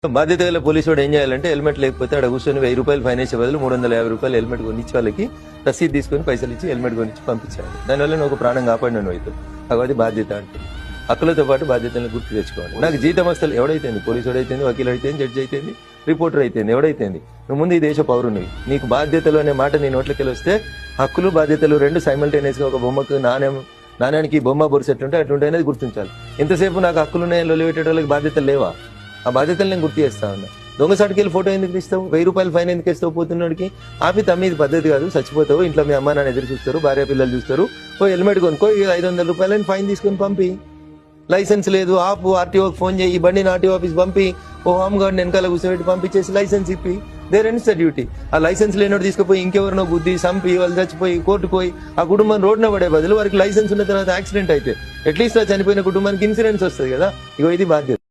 బాధ్యత గల పోలీసు వాడు ఏం చేయాలంటే హెల్మెట్ లేకపోతే అక్కడ కూర్చొని 1000 రూపాయలు ఫైన్ వేసే బదులు 350 రూపాయలు హెల్మెట్ కొనిచ్చి వాళ్ళకి రసీదు తీసుకొని పైసలు ఇచ్చి హెల్మెట్ కొనిచ్చి పంపించాలి. దానివల్ల నువ్వు ఒక ప్రాణం కాపాడిన అవుతావు. కాబట్టి బాధ్యత అంటే హక్కులతో పాటు బాధ్యతలను గుర్తు తెచ్చుకోవాలి. నాకు జీతం వస్తలు ఎవడైతేంది, పోలీసు వాడైతేంది, వకీలు అయితేంది, జడ్జి అయితేంది, రిపోర్టర్ అయితేంది, ఎవడైతేంది, నువ్వు ముందు ఈ దేశ పౌరునివి. నీకు బాధ్యతలు అనే మాట నీ నోట్లకెళ్ళి వస్తే హక్కులు బాధ్యతలు రెండు సైమల్టేనియస్ గా ఒక బొమ్మకు నాణ్యానికి బొమ్మ బొరిసెట్లుంటే అటుంటే అనేది గుర్తించాలి. ఎంతసేపు నాకు హక్కులు ఉన్నాయని లొల్లి పెట్టే వాళ్ళకి బాధ్యతలు లేవా? ఆ బాధ్యతలు నేను గుర్తు చేస్తా ఉన్నా. దొంగ సాటుకెళ్ళి ఫోటో ఎందుకు ఇస్తావు? 1000 రూపాయలు ఫైన్ ఎందుకు ఇస్తావు? పోతున్నోడికి ఆపి తమ్మీది పద్ధతి కాదు, చచ్చిపోతావు, ఇంట్లో మీ అమ్మ నాన్న ఎదురు చూస్తారు, భార్య పిల్లలు చూస్తారు, ఓ హెల్మెట్ కొనుక్కో, 500 రూపాయలని ఫైన్ తీసుకొని పంపి. లైసెన్స్ లేదు ఆపు, ఆర్టీఓకి ఫోన్ చేయి, ఈ బండిని ఆర్టీఓ ఆఫీస్ పంపి, ఓ హోమ్ గార్డ్ వెనకాల కూర్చోబెట్టి పంపించేసి లైసెన్స్ ఇప్పి. There ends the duty. ఆ లైసెన్స్ లేనోడు తీసుకుపోయి ఇంకెవరినో గుద్ది సంపి వాళ్ళు చచ్చిపోయి కోర్టుకు పోయి ఆ కుటుంబం రోడ్డున పడే బదులు వారికి లైసెన్స్ ఉన్న తర్వాత యాక్సిడెంట్ అయితే అట్లీస్ట్ ఆ చనిపోయిన కుటుంబానికి ఇన్సూరెన్స్ వస్తుంది కదా. ఇగో ఇది బాధ్యత.